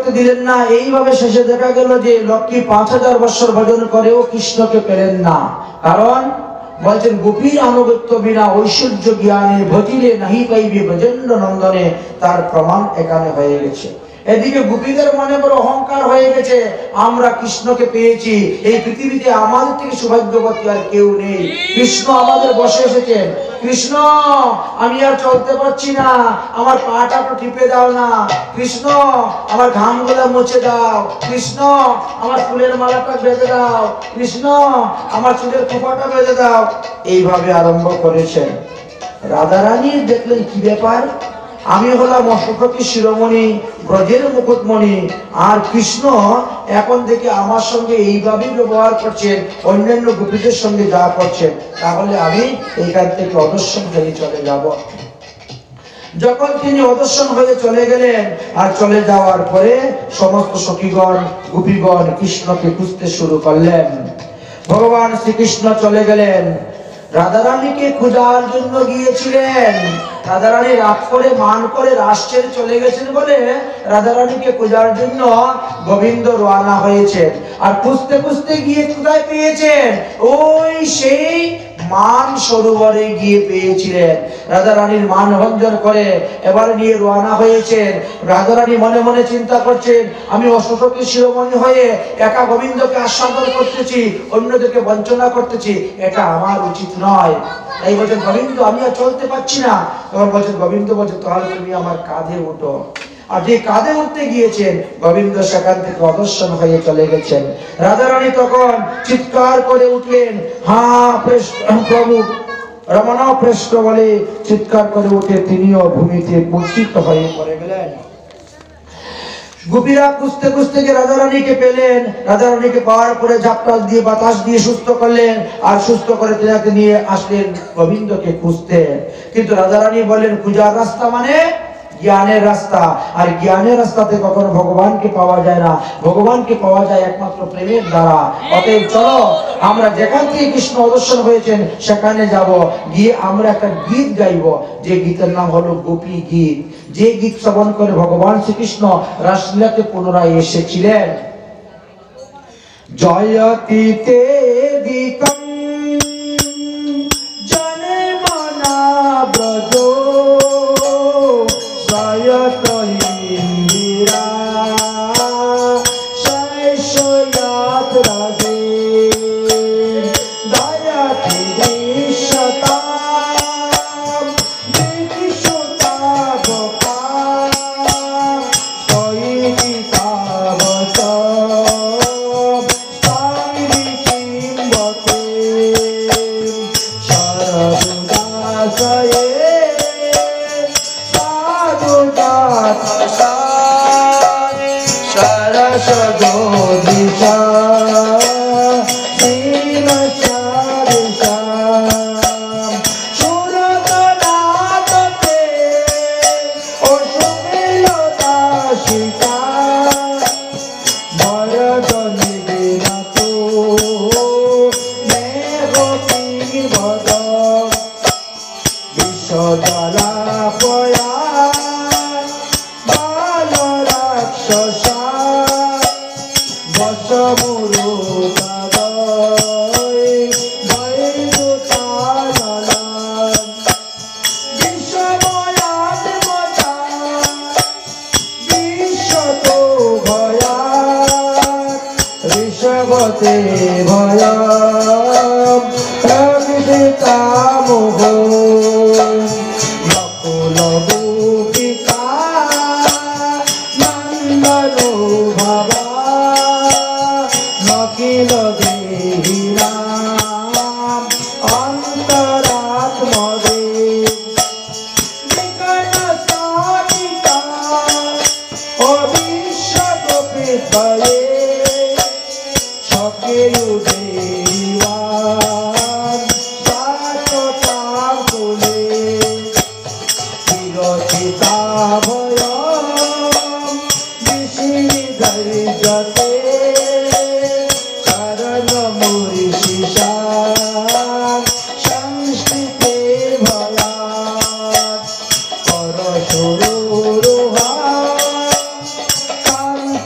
করতে দিলেন না। এইভাবে শেষে দেখা গেল যে লক্ষ্মী 5000 বছর ভজন করেও কৃষ্ণকে পেলেন না। কারণ বলছেন গোপীর আনুগত্য বিনা ঐশ্বর্য জ্ঞানে ভজিলে নাহি পাইবে ব্রজেন্দ্র নন্দনে, তার প্রমাণ এখানে হয়ে গেছে। এদিকে গোপীদের মনে বড় অহংকার হয়ে গেছে, আমরা কৃষ্ণকে পেয়েছি, এই পৃথিবীতে আমাদের থেকে সৌভাগ্যবতী আর কেউ নেই। কৃষ্ণ আমাদের বসে এসেছেন। কৃষ্ণ আমি আর চলতে পারছি না, আমার পাটা তো টিপে দাও না। কৃষ্ণ আমার ঘামগুলো মুছে দাও। কৃষ্ণ আমার ফুলের মালাটা বেঁধে দাও। কৃষ্ণ আমার চুলের খোপাটা বেঁধে দাও। এইভাবে আরম্ভ করেছেন। রাধারানী দেখলেন কি ব্যাপার, আমি হলাম অষ্টপতি শিরোমণি, ব্রজের মুকুটমণি, আর কৃষ্ণ এখন থেকে আমার সঙ্গে এইভাবেই ব্যবহার করছেন, অন্যান্য গোপীদের সঙ্গে যা করছেন, তাহলে আমি এইখান থেকে অদর্শন হয়ে চলে যাব। যখন তিনি অদর্শন হয়ে চলে গেলেন, আর চলে যাওয়ার পরে সমস্ত সখীগণ গোপীগণ কৃষ্ণকে খুঁজতে শুরু করলেন। ভগবান শ্রীকৃষ্ণ চলে গেলেন, রাধারানীকে খোঁজার জন্য গিয়েছিলেন। রাধারানী রাত করে মান করে রাস ছেড়ে চলে গেছেন বলে রাধারানীকে খোঁজার জন্য গোবিন্দ রওনা হয়েছেন। আর খুঁজতে খুঁজতে গিয়ে কোথায় পেয়েছেন? ওই সেই মান সরোবরে গিয়ে পেয়েছিলেন। রাধারানীর মান ভঞ্জন করে এবার নিয়ে রওনা হয়েছেন। রাধারানী মনে মনে চিন্তা করছেন, আমি অষ্টসখী শিরোমণি হয়ে একা গোবিন্দকে আস্বাদন করতেছি, অন্যদেরকে বঞ্চনা করতেছি, এটা আমার উচিত নয়। তাই বলছেন গোবিন্দ আমি আর চলতে পারছি না। তখন বলছেন গোবিন্দ বলছে তাহলে তুমি আমার কাঁধে উঠো। আর যে কাঁধে উঠতে গিয়েছেন, গোবিন্দ সেখান থেকে অদর্শন হয়ে চলে গেছেন। রাধারানী তখন চিৎকার করে উঠলেন, হ্যাঁ প্রভু রমণ পৃষ্ঠ বলে চিৎকার করে উঠে তিনিও ভূমিতে মূর্ছিত হয়ে পড়ে গেলেন। গোপীরা খুঁজতে খুঁজতে গিয়ে রাধারানীকে পেলেন। রাধারানীকে পাওয়ার পরে ঝাপটাস দিয়ে বাতাস দিয়ে সুস্থ করলেন, আর সুস্থ করে তেনাকে নিয়ে আসলেন গোবিন্দকে খুঁজতে। কিন্তু রাধারানী বলেন খোঁজার রাস্তা মানে জ্ঞানের রাস্তা, আর জ্ঞানের রাস্তাতে কখনো ভগবানকে পাওয়া যায় না। ভগবানকে পাওয়া যায় একমাত্র প্রেমের দ্বারা। অতএব চলো আমরা যেখান থেকে কৃষ্ণ অদর্শন হয়েছেন সেখানে যাব, গিয়ে আমরা একটা গীত গাইব, যে গীতের নাম হলো গোপী গীত। যে গীত শ্রবণ করে ভগবান শ্রীকৃষ্ণ রাসলীলাতে পুনরায় এসেছিলেন। জয়তীতে দিকম জনে মনা ব্রজ সয়ত ইন্দিরা শৈশয়াত রাধে দয়াতি দৃশ্যতা দৃশ্যতা বকা সৈতি তাবত সাইরি কিম্বতে সরবদাসয়ে সরস গোদিশা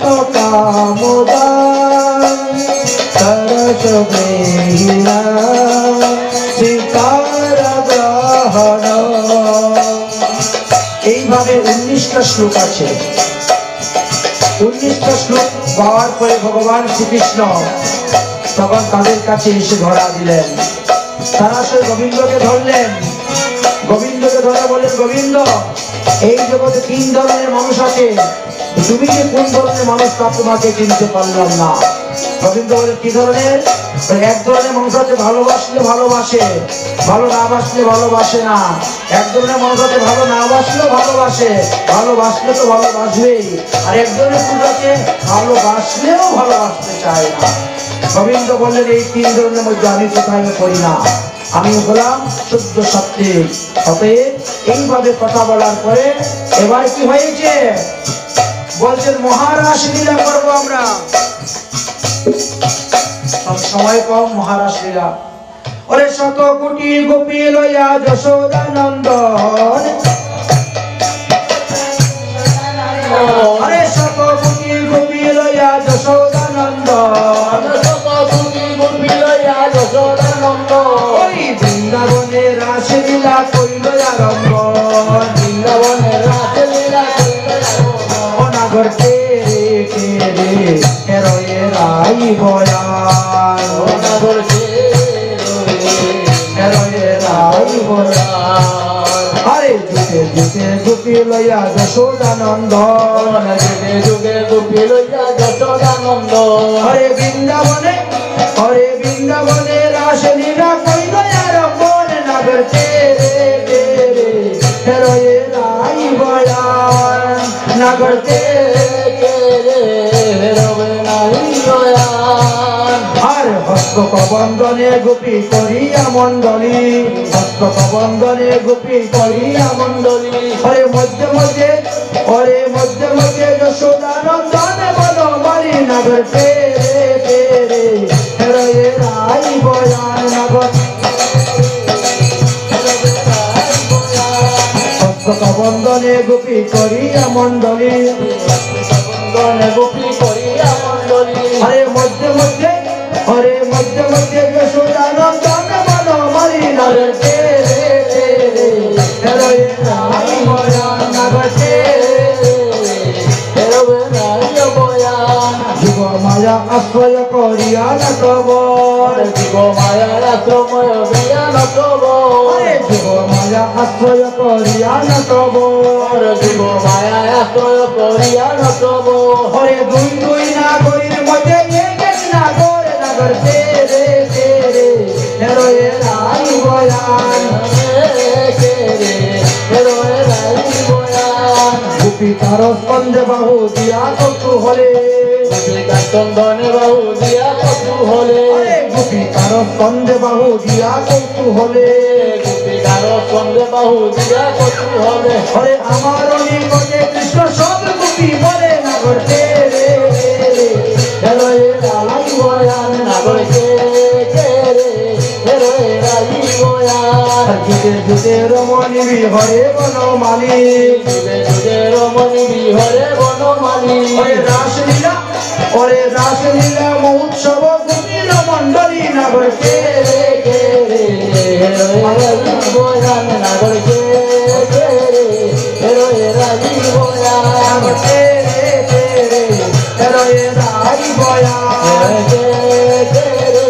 কামদান সরস বেহিনা সীতার গ্রহণ। এইভাবে 19টা শ্লোক আছে। 19টা শ্লোক পাওয়ার পরে ভগবান শ্রীকৃষ্ণ তখন তাদের কাছে এসে ধরা দিলেন। তারা সে গোবিন্দকে ধরলেন। গোবিন্দকে ধরে বললেন, গোবিন্দ, এই জগতে 3 ধরনের মানুষ আছে, তুমি যে কোন ধরনের মানুষ তা তোমাকে চিনতে পারলাম না। গোবিন্দ বলে, কি ধরনের? এক ধরনের মানুষ আছে ভালোবাসলে ভালোবাসে, ভালো না বাসলে ভালোবাসে না। এক ধরনের মানুষ আছে ভালো না বাসলেও ভালোবাসে, ভালোবাসলে তো ভালোবাসবেই। আর এক ধরনের মানুষ আছে ভালোবাসলেও ভালোবাসতে চায় না। গোবিন্দ বললেন, এই 3 ধরনের মধ্যে আমি কোথায় করি না, আমি হলাম শুদ্ধ সাত্ত্বিক। অতএব এইভাবে কথা বলার পরে এবার কি হয়েছে বলছেন, মহারাস লীলা করবো আমরা। সব সময় কম মহারাস লীলা। ওরে শত কোটি গোপী লইয়া যশোদা নন্দন, আরে শত কোটি গোপী লইয়া যশোদা নন্দন, শত কোটি গোপী লইয়া যশোদা নন্দন, ওই বৃন্দাবনে রাস লীলা কইল আরম্ভ, বৃন্দাবনে রাস লীলা কইল আরম্ভ। অনাগর তেরে তেরে হেরয়ে রাই বয়ান, অনাগর হেরয়ে রাই বয়ান। আরে যুগে যুগে গোপী লইয়া যশোদা নন্দন, যুগে যুগে গোপী লইয়া যশোদা নন্দন, হরে বৃন্দাবনে, হরে বৃন্দাবনে রাস লীলা কইল আরম্ভ। নাগর তেরে তেরে হেরয়ে রাই বয়ান, নাগর তেরে তেরে হেরয়ে রাই বয়ান। আর হস্ত কবন্দনে গোপী করিয়া মণ্ডলী, হস্ত কবন্দনে গোপী করিয়া মণ্ডলী, হরে মধ্যে মধ্যে, হরে মধ্যে মধ্যে যশোদা নন্দন বনমালী। নাগর তেরে তেরে হেরয়ে রাই বয়ান, নাগর বন্দনে গোপী করিয়া মণ্ডলী, বন্দনে গোপী করিয়া মণ্ডলী, হরে মধ্যে মধ্যে, হরে মধ্যে মধ্যে যশোদা নন্দন বনমালী। নাগর তেরে তেরে হেরয়ে রাই বয়ান, নাগর তেরে হেরয়ে রাই বয়ান। যুগ মায়া আশ্রয় করিয়া নটবর, যুগ মায়ার আশ্রয় করিয়া নটবর, যুগ মায়া আশ্রয় করিয়া নটবর, যুগ মায়া আশ্রয় করিয়া নটবর, হরে দুই দুই নাগরীর মধ্যে এক এক নাগর। নাগর তেরে তেরে হেরয়ে রাই বয়ান, তেরে হেরয়ে রাই বয়ান। গোপী তার স্কন্ধে বাহু দিয়া কৌতূহলে, গোপী তার চন্দনে বাহু দিয়া কৌতূহলে, গোপী তার স্কন্ধে বাহু দিয়া কৌতূহলে, গোপী তার স্কন্ধে বাহু দিয়া কৌতূহলে, হরে আমার নিকটে কৃষ্ণ সব গোপী বলে। নাগর তেরে তেরে হেরয়ে রাই বয়ান, নাগর তেরে তেরে হেরয়ে রাই বয়ান। যুগে যুগে রমণী বিহরে বনমালী, যুগে যুগে রমণী বিহরে বনমালী, ওরে রাসলীলা, ওরে রাসলীলা মহোৎসব গোপীর মণ্ডলী। নাগর তেরে তেরে হেরয়ে রাই বয়ান, নাগর তেরে তেরে হেরয়ে রাই বয়ান, নাগর তেরে তেরে হেরয়ে রাই বয়ান, তেরে তেরে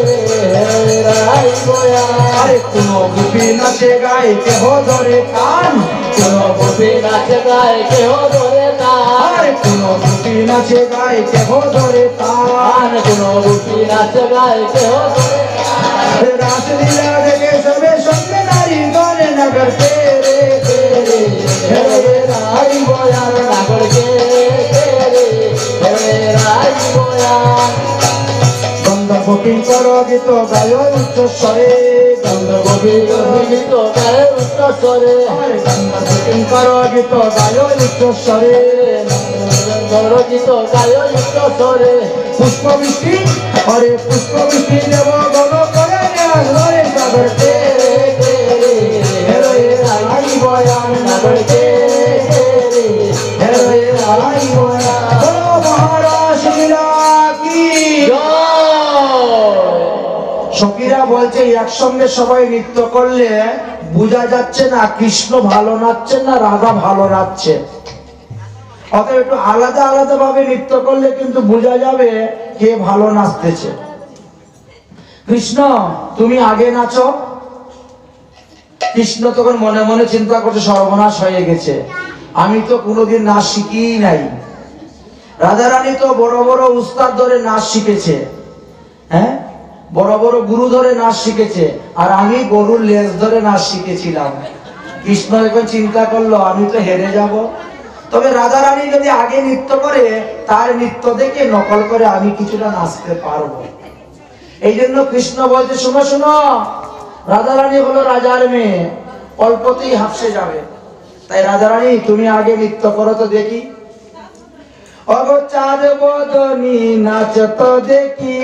হেরয়ে রাই বয়ান। আরে কোন গোপী নাচে গায়ে কেহ ধরে কান, কোন গোপী নাচে গায়ে কেহ ধরে কান, আরে কোন গোপী নাচে গায়ে কেহ ধরে কান, কোন গোপী নাচে গায়ে কেহ ধরে কান। রাসলীলা দেখে সবে সঙ্গে নারী গণে। নাগর তেরে তেরে হেরয়ে রাই বয়ান, নাগর তেরে তেরে হেরয়ে রাই বয়ান। গন্ধগোপী কর গীত গায় উচ্চ স্বরে, গন্ধগোপী গীত গায় উচ্চ স্বরে, গন্ধগোপী কর গীত গায় উচ্চ স্বরে, গন্ধ গীত গায় উচ্চ স্বরে। পুষ্প বৃষ্টি, হরে পুষ্প বৃষ্টি দেব গণ করে নেয়। নাগর তেরে তেরে হেরয়ে রাই বয়ান, নাগর তেরে তেরে হেরয়ে রাই বয়ান। মহারাজ সখীরা বলছে একসঙ্গে সবাই নৃত্য করলে বোঝা যাচ্ছে না কৃষ্ণ ভালো নাচছে না রাধা ভালো নাচছে। অতএব একটু আলাদা আলাদা ভাবে নৃত্য করলে কিন্তু বোঝা যাবে কে ভালো নাচতেছে। কৃষ্ণ তুমি আগে নাচো। কৃষ্ণ তখন মনে মনে চিন্তা করছে সর্বনাশ হয়ে গেছে, আমি তো কোনোদিন নাচ শিখি নাই। রাধারানী তো বড় বড় উস্তাদ ধরে নাচ শিখেছে, হ্যাঁ বড় বড় গুরু ধরে নাচ শিখেছে, আর আমি গরুর লেজ ধরে নাচ শিখেছিলাম। কৃষ্ণ এখন চিন্তা করলো আমি তো হেরে যাব। তবে রাধারানী যদি আগে নৃত্য করে তার নৃত্য দেখে নকল করে আমি কিছুটা নাচতে পারবো। এই জন্য কৃষ্ণ বলছে শোনো শোনো, রাধারানী হলো রাজার মেয়ে, অল্পতেই হাফসে যাবে। তাই রাধারানী তুমি আগে নৃত্য করো তো দেখি। অগো চাঁদ বদনী নাচ তো দেখি,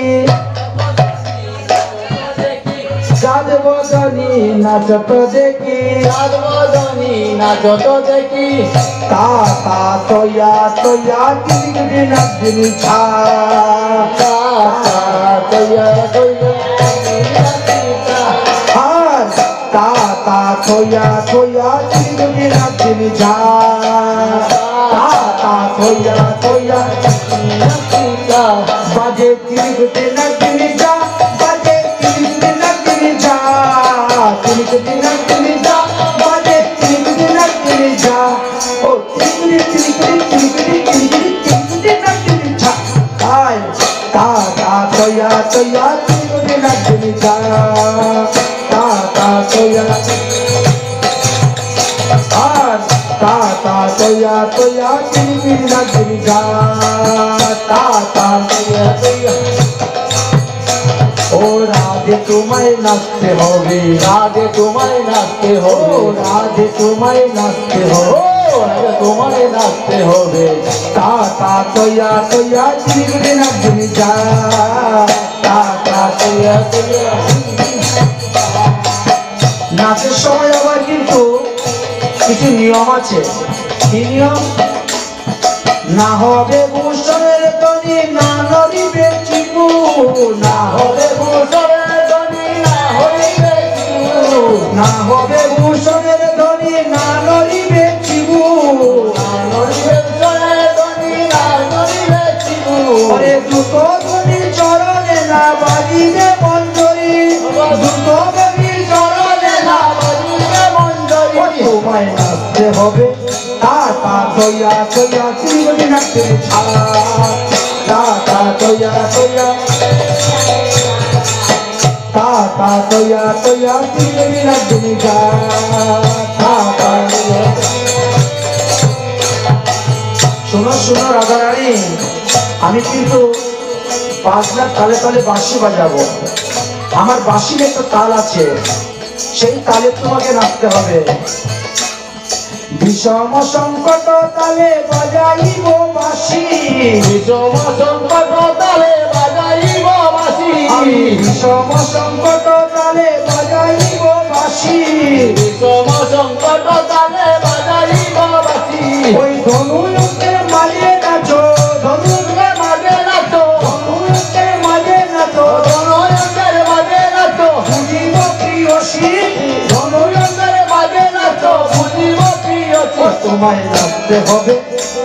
চাঁদ বদনী নাচ তো দেখি, চাঁদ বদনী নাচ তো দেখি, তা তা তোয়া তোয়া তিরিগি নাচনি ছা, তা তা তোয়া তোয়া আর তা তা তোয়া তোয়া তিরিগি নাচনি ছা, তা তা তোয়া তোয়া বাজে তিরিগি নাচনি ছা, বাজে তিরিগি নাচনি ছা, তিরিগি নাচনি ছা, বাজে তিরিগি নাচনি ছা, ও তিরিগি তিরিগি তিরিগি তিরিগি তিরিগি নাচনি ছা, আয় তা তা তোয়া তোয়া তিরিগি নাচনি ছা, তা তা তোয়া আর তা তা তোয়া তোয়া তিরিগি নাচনি ছা, তা তা তোয়া তোয়া। ও রাধে তোমায় নাচতে হবে, রাধে তোমায় নাচতে ও হবে, রাধে তোমায় নাচতে হবে, ও রাধে তোমায় নাচতে হবে, তা তা তোয়া তোয়া তিরিগি নাচনি ছা, তা তা তোয়া তোয়া। নাচের সময় আবার কিন্তু কিছু নিয়ম আছে। কি নিয়ম? না হবে ভূষণের ধ্বনি, না নড়িবে চিবু, না হবে ভূষণের ধ্বনি না হইবে চিবু, না হবে ভূষণের ধ্বনি, না নড়িবে চিবু, নড়িবে ভূষণের ধ্বনি না নড়িবে চিবু, ওরে দ্রুত ধ্বনি চরণে না বাজিবে মঞ্জরি, দ্রুত ধ্বনি চরণে না বাজিবে মঞ্জরি, তোমায় নাচতে হবে, তা তা তোয়া তোয়া তিরিগি নাচতে ছা, তা তা তোয়া তোয়া, তা তা তোয়া তোয়া তিরিগি নাচতে ছা, তা তা তোয়া। শোনো শোনো রাধারানী, আমি কিন্তু বাজনার তালে তালে বাঁশি বাজাবো। আমার বাঁশির একটা তাল আছে, সেই তালে তোমাকে নাচতে হবে। বিষম সংকট তালে বাজাইব বাঁশি, বিষম সংকট তালে বাজাইব বাঁশি, আমি বিষম সংকট তালে বাজাইব বাঁশি, বিষম সংকট তালে বাজাইব বাঁশি, ওই ধনুকে মাঝে নাচো, ধনুকে মাঝে নাচো, ধনুকে মাঝে নাচো, ধনয়ন্তের মাঝে নাচো, বুঝিব প্রিয়সী, ধনয়ন্তের মাঝে নাচো, বুঝিব প্রিয়সী, তোমায় নাচতে হবে,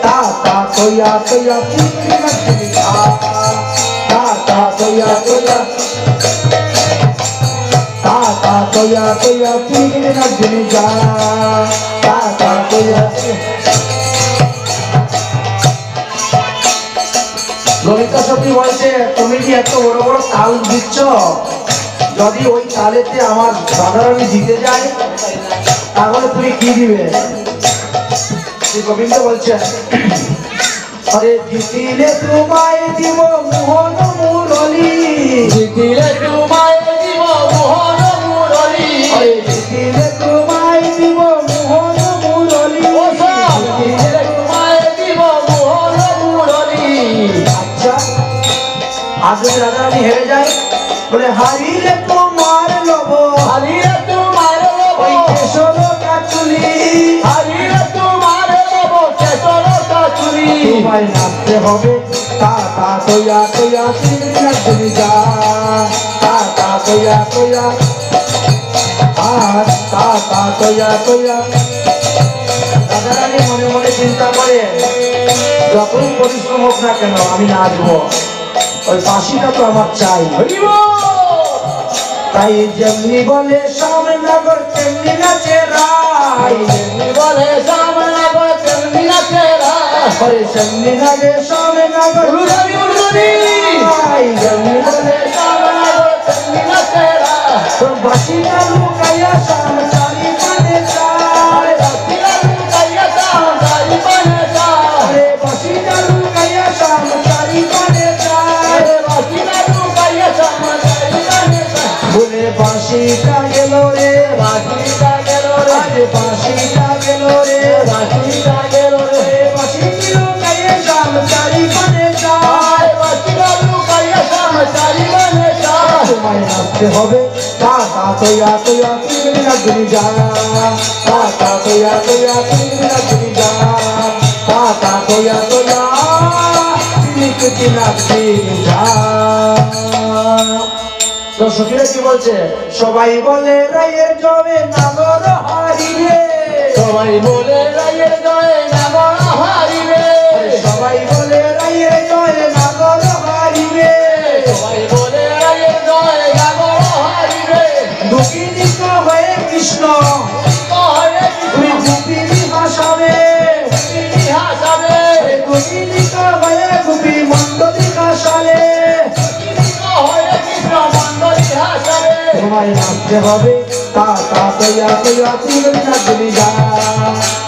তা তা তোয়া তোয়া তিরিগি নাচনি ছা, তা তা তোয়া তোয়া, তা তা তোয়া তোয়া তিরিগি নাচনি ছা, তা তা তোয়া। ললিতা সতী বলছে তুমি কি এত বড় বড় তাল দিচ্ছ, যদি ওই তালেতে আমার রাধারানী জিতে যায় তাহলে তুমি কি দিবে? শ্রী গোবিন্দ বলছেন আরে জিতিলে তোমায় দিব মোহন মুরলী, জিতিলে তোমায় দিব মোহন মুরলী, আরে জিতিলে তোমায় দিব মোহন মুরলী, জিতিলে তোমায় দিব মোহন মুরলী। আচ্ছা আজ যদি রাধারানী হেরে যায় বলে হারিলে তোমার লব, হারিয়ে তোমার ওই লব, কেশর কাচুলি, হারিয়ে তোমার লব, কেশর কাচুলি, তোমায় নাচতে হবে, তা তা তোয়া তোয়া তিরিগি নাচনি ছা, তা তা তোয়া তোয়া আর তা তা তোয়া তোয়া। রাধারানী মনে মনে চিন্তা করে যতই পরিশ্রম হোক না কেন আমি নাচবো, ওই বাঁশিটা তো আমার চাই। তাই যেমনি বলে শ্যামনগর তেমনি নাচে রাই, যেমনি বলে শ্যামনগর তেমনি নাচে রাই, যেমনি লাগে শ্যামনগর উলুধানি উলুধানি, যেমনি বলে শ্যামনগর তেমনি নাচে রাই। বাঁশিটা লুকাইয়া শ্যাম চারি পানে যায়, বাঁশিটা লুকাইয়া শ্যাম চারি পানে যায়, বাঁশিটা লুকাইয়া শ্যাম চারি পানে যায়, বাঁশিটা লুকাইয়া শ্যাম চারি পানে যায়। বলে বাঁশিটা গেল রে, বাঁশিটা গেল রে, আজ বাঁশিটা গেল রে, বাঁশিটা গেল রে, বাঁশিটি লুকাইয়া শ্যাম চারি পানে যায়। বাঁশিটা লুকাইয়া শ্যাম চারি পানে যায়। তোমায় নাচতে হবে তা তা তোয়া তোয়া তুমি নাচবি যা, তা তা তোয়া তোয়া তুমি নাচবি যা, তা তা তোয়া তোয়া তুমি নাচবি যা। তো সখীরা কি বলছে? সবাই বলে রায়ের জবে নাগর হারিবে, সবাই বলে রায়ের জয় নাগর হারিবে, সবাই বলে রায়ের জয় নাগর হারিবে, সবাই বলে রায়ের জয় নাগর হারিবে। দুঃখিনী হয়ে কৃষ্ণ কহে তুমি গোপিনী হাসাবে, কৃষ্ণ হাসাবে, দুঃখিনী হয়ে গোপী মণ্ডলী হাসালে, কহে কৃষ্ণ মণ্ডলী হাসাবে। তোমায় নাচতে হবে তা তা তোয়া তোয়া তুমি নাচবি যা,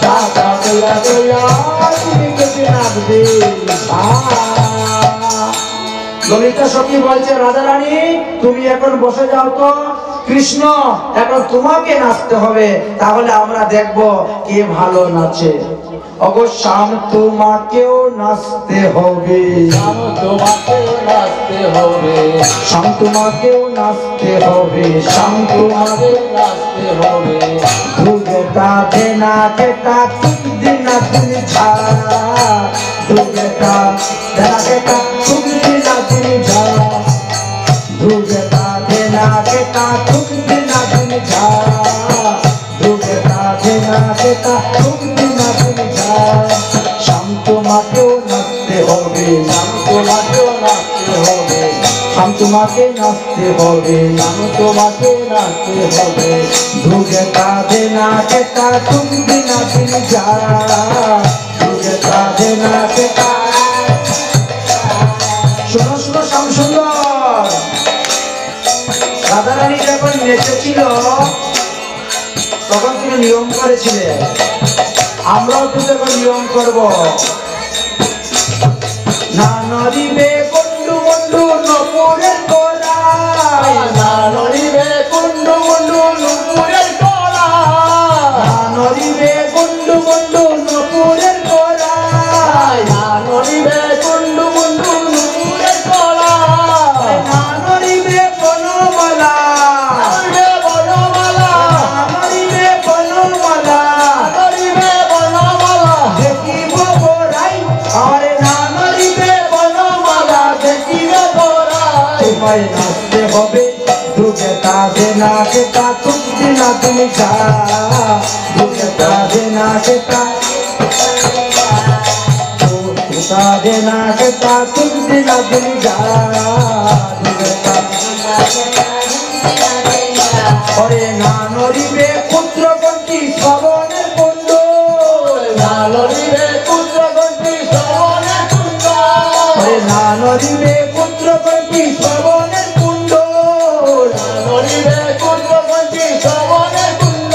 তা তা তোয়া তোয়া তুমি নাচবি যা। ললিতা সখী বলছে রাধারানী তুমি এখন বসে যাও তো, কৃষ্ণ এখন তোমাকে নাচতে হবে, তাহলে আমরা দেখব কে ভালো নাচে। অবশ্যাম তোমাকেও নাচতে হবে, শ্যাম তোমাকে নাচতে হবে, শ্যাম তোমাকেও নাচতে হবে, শ্যাম তোমাকে নাচতে হবে। দুগেটা দেনা কেটা দিনা তুমি ছাড়া, দুগেটা দেনা কেটা দিনা তুমি ছাড়া, দুগেটা দেনা কেটা দিনা তুমি ছাড়া, দুগেটা দেনা কেটা দিনা তুমি ছাড়া। শ্যাম তোমাকেও নাচতে হবে, শ্যাম তোমাকেও নাচতে হবে, শ্যাম তোমাকে নাচতে হবে, শ্যাম তোমাকে নাচতে হবে। দুগেটা দেনা কেটা দিনা তুমি ছাড়া, দুগেটা দেনা কেটা। শোনো শোনো শ্যাম সুন্দর, রাধারানী যখন নেচেছিল তখন তুমি নিয়ম করেছিলে, আমরাও কিন্তু এখন নিয়ম করব। না নরিবে বন্ধু বন্ধু নপুরের গোড়ায়, না নড়িবে কুন্ডু মুন্ডু নুপুরের তলায়, না নরিবে বন্ধু বন্ধু নপুরের গোড়ায়, না নড়িবে কুন্ডু মুন্ডু নুপুরের তলায়। না নরিবে বনমালা, নড়িবে বনমালা, না নরিবে বনমালা, নড়িবে বনমালা, দেখিব গোড়াই, আরে না নরিবে বনমালা দেখিবে গোড়ায়। তোমায় নাচতে হবে দুগেটা দেনা কেটা দিনা তুমি যা, দুগেটা দেনা কেটা দেনা কেটা দিনা তুমি যা, দুগেটা ওরে না নরিবে পুত্র কন্তি শ্রবণের কুণ্ড, না নড়িবে পুত্র গন্তি শ্রবণের কুণ্ড, ওরে না নরিবে পুত্র কন্তি শ্রবণের কুণ্ড, নড়িবে পুত্র গন্তি শ্রবণের কুণ্ড,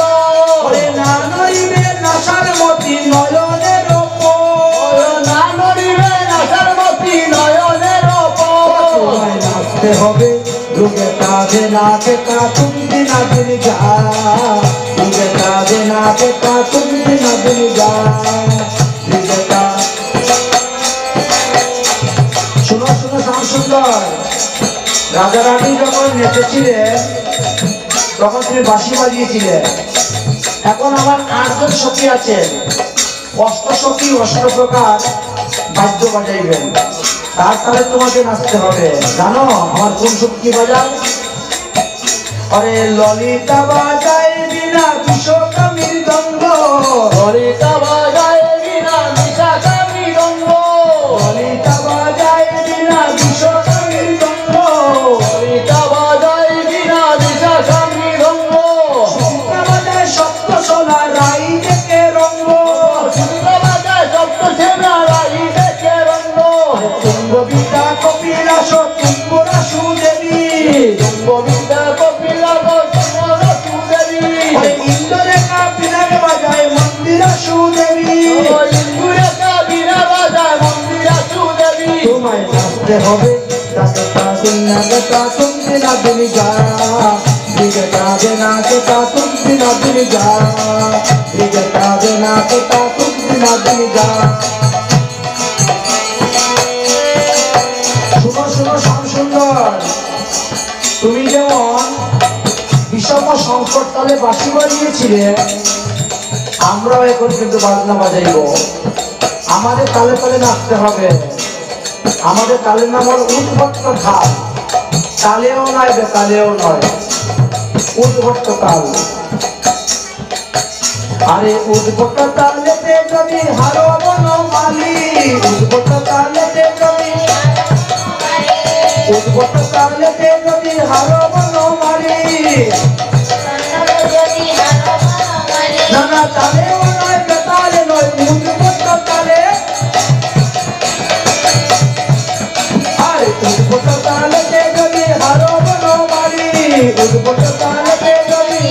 ওরে না নরিবে নাসার মতি নয়নের ওপর, না নড়িবে নাসারমতি নয়নের ওপর। তোমায় নাচতে হবে দুগেটা দেনা কেটা দিনা তুমি যা, দুগেটা দেনা কেটা দিনা তুমি যা, দুগেটা। শোনো শোনো শ্যাম সুন্দর, রাজারানী যখন নেচেছিলেন তখন তুমি বাঁশি বাজিয়েছিলে, এখন আমার 8 জন সখী আছেন, অষ্টসখী অষ্ট প্রকার বাদ্য বাজাইবেন, তার তালে তোমাকে নাচতে হবে। জানো আমার কোন সখী বাজায়? अरे ललिता बाजाए बिना विशाखा मृदंग ललिता बाजाए बिना विशाखा मृदंग ललिता बाजाए बिना विशाखा मृदंग ललिता बाजाए बिना विशाखा मृदंग सुचित्रा बाजाए सप्त सोना राई देखे रंग सुचित्रा बाजाए सप्त सोना राई देखे रंग तुंग विद्या कपिलास तुम्बरा सुदेवी तुंग विद्या कपिलास तुम्बरा सुदेवी इंद्र का बिना बाजाए मंदिरा सुदेवी इंद्र का बिना बाजाए मंदिरा सुदेवी तुम्हें नाचते होवे दासता सुन्नगता तुम बिना दिन जा विगता बिना केता तुम बिना दिन जा विगता बिना केता तुम बिना दिन जा শুনো শুনো শ্যাম সুন্দর তুমি যেমন বিষম সংকট কালে বাঁশি বাজিয়েছিলে আমরাও এখন কিন্তু বাজনা বাজাইব আমাদের তালে তালে নাচতে হবে আমাদের তালের নাম হল উদ্ভট্ট তাল তালেও নয় বেতালেও নয় উদ্ভট্ট তাল আরে উদ্ভট্ট তালেতে যদি হারো বনমালী উদ্ভট্ট তালেতে যদি উদ্ভট্ট তালেতে যদি হারো বনমালী না না তালেও নয় বেতালে নয় উদ্ভট্ট তালে আরে উদ্ভট্ট তালেতে যদি হারো বনমালী উদ্ভট্ট তালেতে যদি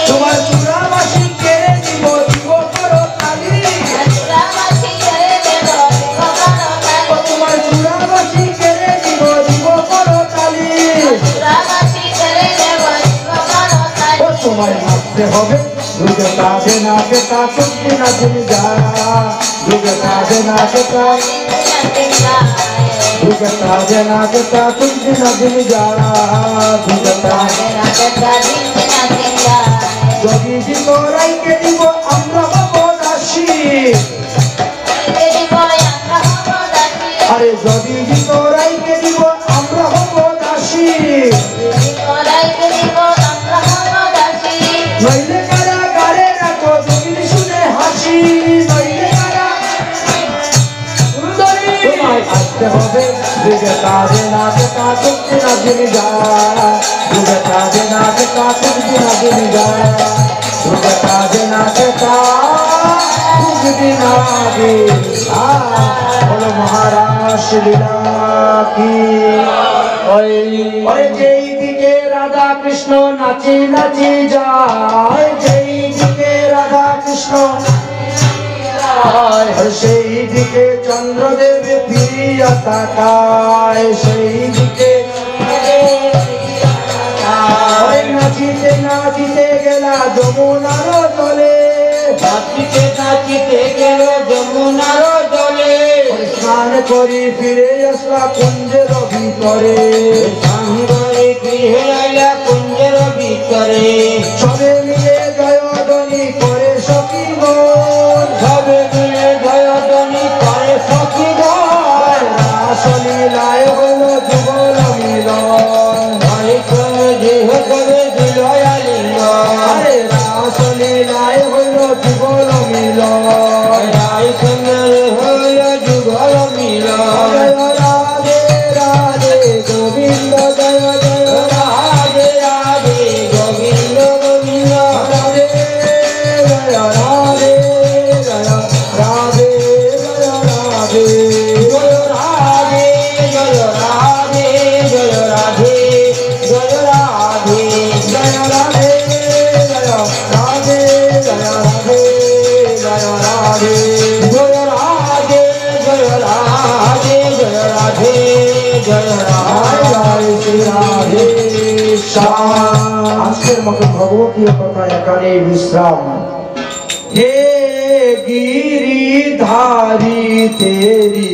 তোমার চূড়াবাসী কেড়ে দিব দিব করো খালি তোমার চূড়াবাসী কেড়ে দিব দিব করো খালি ও তোমায় নাচতে হবে দুগে কাঁধে নাচে তা তুমি না তুমি যা দুগে কাঁধে নাচে তা দুগে কাঁধে নাচে তা তুমি না তুমি যা দুগে কাঁধে যদি তোরাইকে দিব আমরা হবো দাসী আরে যদি তোরাইকে দিব আমরা হবো দাসী নইলে কারা গারে রাখো যদি শুনে হাসি নইলে কারা তোমায় আসতে হবে দুগে কাঁধে নাচে তা তুমি না তুমি যা দুগে কাঁধে নাচে তা তুমি না তুমি যা দুগে কাঁধে নাচে তা তুমি না বলো মহারাজ লীলা কি ওরে যেই দিকে রাধা কৃষ্ণ নাচি নাচি যায় যেই দিকে রাধা কৃষ্ণ সেই দিকে চন্দ্রদেব ফিরিয়া তাকায় সেই দিকে নাচিতে নাচিতে গেলা যমুনার জলে নাচিতে নাচিতে গেল যমুনার জলে স্নান করি ফিরে আসলা কুঞ্জের ভিতরে স্নান করে গৃহে আইলা কুঞ্জের ভিতরে সবে মিলে জয়ধ্বনি করে সখী গণ সবে মিলে জয়ধ্বনি করে সখী গণ রাসলীলায় হল যুগল মিলন দেহ করে দিল আলিঙ্গন আরে রাসলীলায় হল যুগল মিলন রায় সুন্দর হইল যুগল মিলন রাধে রাধে গোবিন্দ জয় জয় রাধে রাধে গোবিন্দ গোবিন্দ রাধে জয় রাধে জয় রাধে জয় রাধে জয় রাধে জয় রাধে জয় রাধে জয় রাধে জয় রাধে জয় রাধে জয় রাধে জয় রাধে জয় রাধে জয় রাধে জয় রাধে জয় রাধে শ্রী রাধে শ্যাম। আজকের মতো ভগবতীয় কথা এখানে বিশ্রাম। হে गिरिधारी तेरी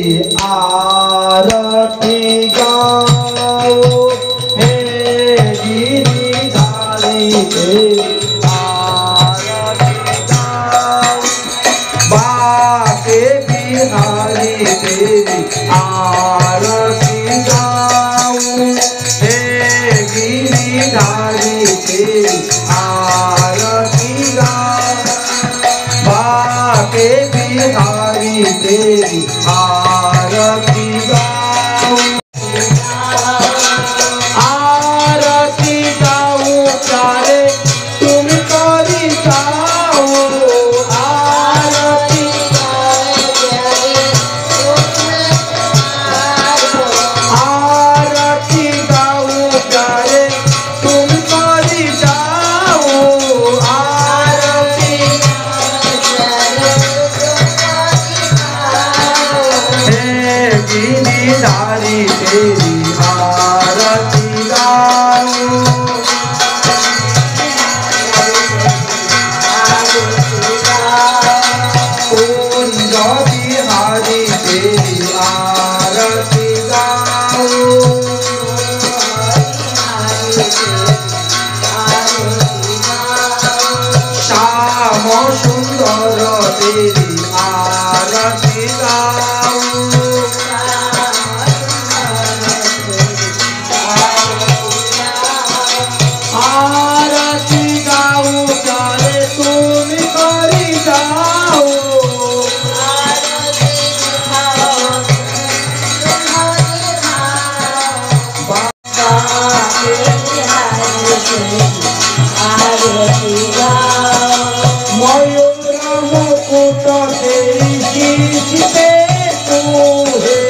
आरती गाओ हे गिरिधारी तेरी आरती गाओ बाके बिहारी तेरी आरती गाओ हे गिरिधारी गिरिधारी तेरी आरती गाऊं कुंज बिहारी तेरी आरती गाऊं श्याम सुंदर तेरी आरती गाऊं आरती गाऊं प्यारे तुम करी जाओ मयूर मुकुट तेरी शीश पे तू है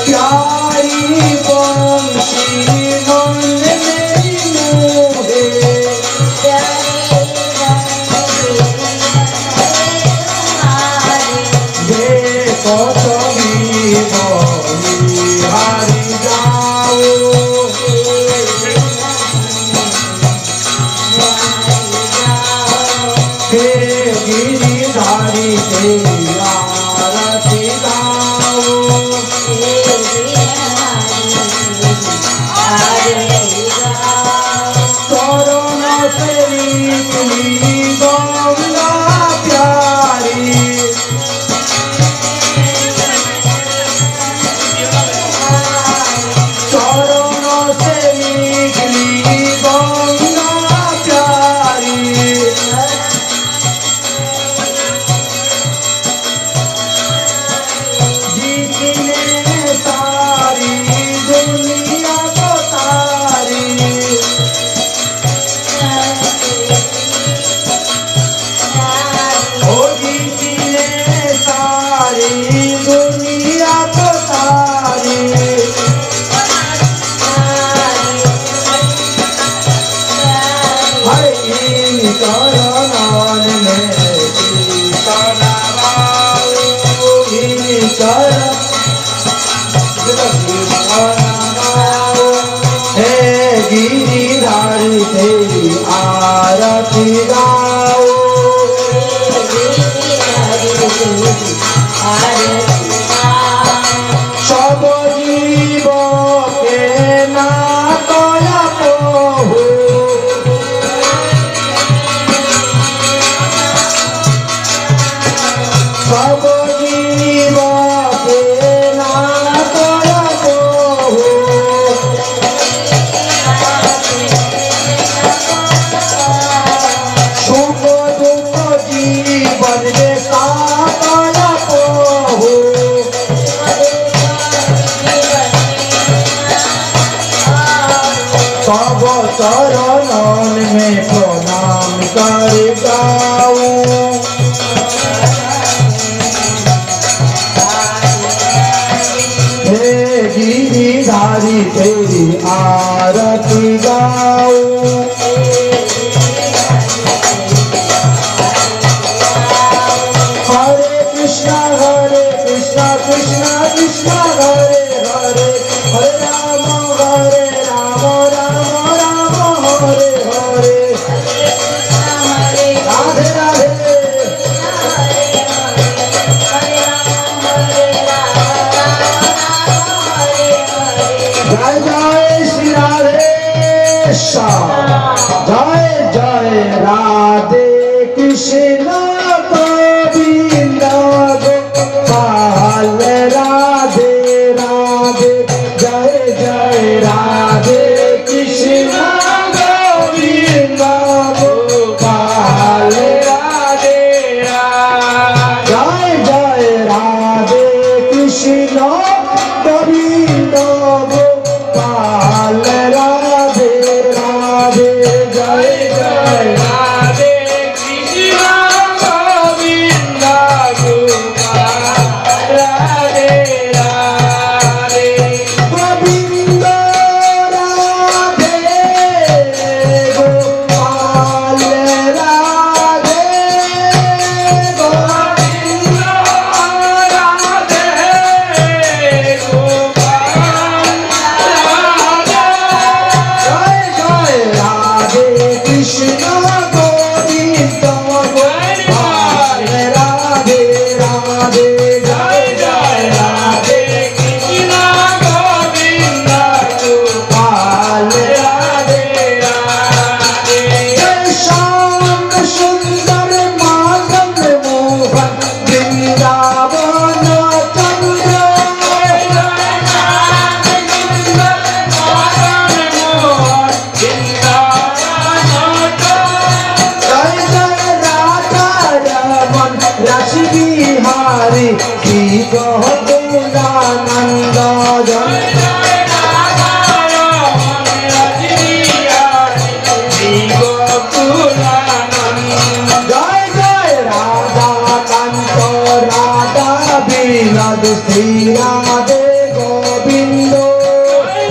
प्यारी बंशी मन मेरी मोहे देखो तभी हारी जाओ हे गिरिधारी तेरी आरती गाओ चरण से निकली गंगा प्यारी चरण से निकली गंगा प्यारी जिसने सारी दुनिया को तारी ओ जिसने सारी दुनिया को तारी हर इन चरणन में सीता नवाओ इन चरण हे गिरिधारी तेरी आरती गाओ सब जीव के ना तोया प्रभु सब जीव के ना तोया प्रभु सुख दुख जीवन में सातया प्रभु গোকুলানন্দ জয় শ্রী রাধে গোবিন্দ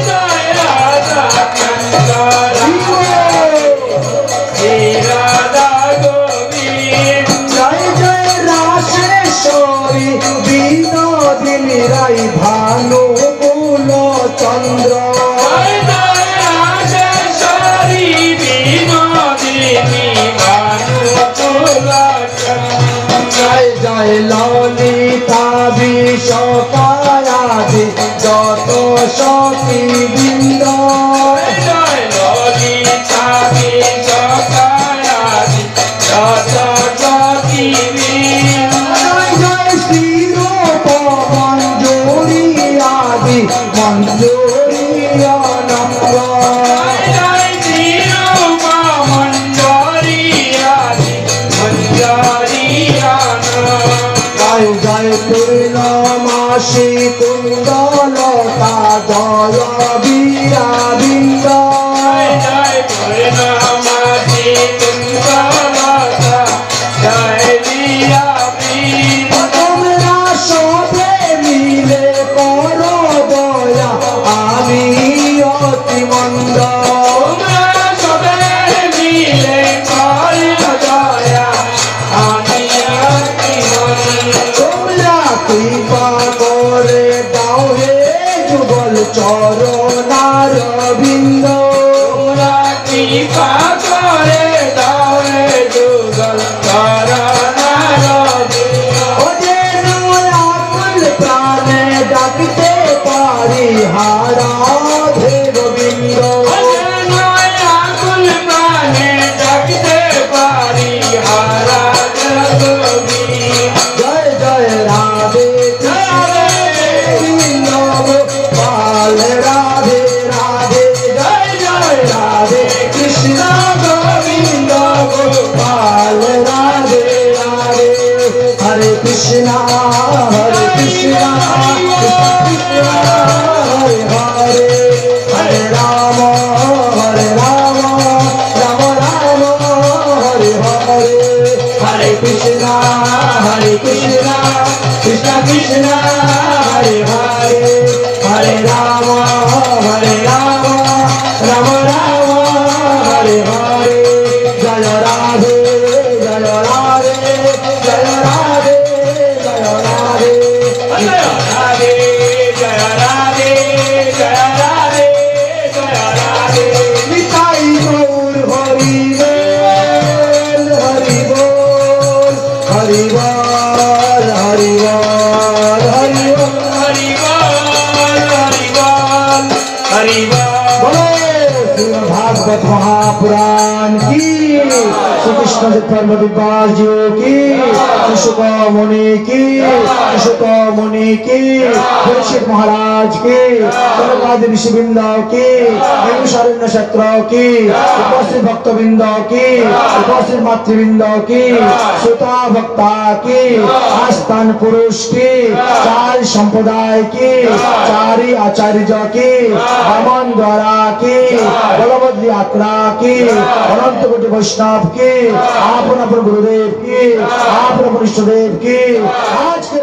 জয় রাধা কান্ত শ্রী রাধা গোবিন্দ জয় জয় রাশেশ্বরী বিনোদিনী রাই ভানু কুল চন্দ্র জয় জয় রাজেশ্বরী বিনোদিনী ভানুকুল জয় জয় ললিতা বিশ্বকায়াদি যত সখী বৃন্দ জয় ললিতা বিশ্বকায়াদি যত সখী বৃন্দ জয় জয় শ্রীর মঞ্জুরি আদি মঞ্জুরি অনম্র জয় শ্রীরূপা মঞ্জরি আদি মঞ্জরিয়ান জয় জয় পূর্ণমাসী কুণ্ডলতা জয় বীরা বৃন্দ জয় পূর্ণমাসি কুঞ্জলতা জয় বিয়া বীর তোমরা সবে মিলে করো দয়া আমি অতি মন্দ তোমরা সবে মিলে করিল দয়া আমি অতি মন্দ তোমরা কৃপা করে দাও হে যুগল চরণার বিন্দ তোমরা কৃপা করে দাও রে যুগল চরণার বিন্দ ও যেন আকুল প্রাণে ডাকতে পারি হারাধে গোবিন্দ আকুল প্রাণে ডাকতে পারি হারা গোবিন্দ জয় জয় রাধে গোবিন্দ গোপাল রাধে রাধে জয় জয় রাধে কৃষ্ণ গোবিন্দ গোপাল রাধে রাধে হরে কৃষ্ণ কৃষ্ণ কৃষ্ণ হরে হরে হরে রাম রাম রাম হরে হরে হরে কৃষ্ণ কৃষ্ণ কৃষ্ণ হরে হরে হরে রাম রাম রাম হরে হরে জয় রাধে জয় রাধে জয় রাধে জয় রাধে জয় রাধে জয় রাধে জয় রাধে জয় রাধে নিতাই গৌর হরি বল হরি বল হরি বল হরি বল হরি বল হরি বল হরি বল হরি বল बोलो श्रीमद् भागवत महापुराण की श्री कृष्ण जगन्नाथ दास जी की शुक मुनि की शुक मुनि की परीक्षित महाराज की कनकादि ऋषिवृंद की नैमिषारण्य क्षेत्र की उपस्थित भक्तवृंद की उपस्थित मातृवृंद की श्रोता भक्ता की आस्थान पुरुष की चार संप्रदाय की चारि आचार्य की ब्राह्मण द्वारा की बलभद्र यात्रा की अनंत कोटि वैष्णव की आपन अपन गुरुदेव की आपन अपन इष्ट देव की आज के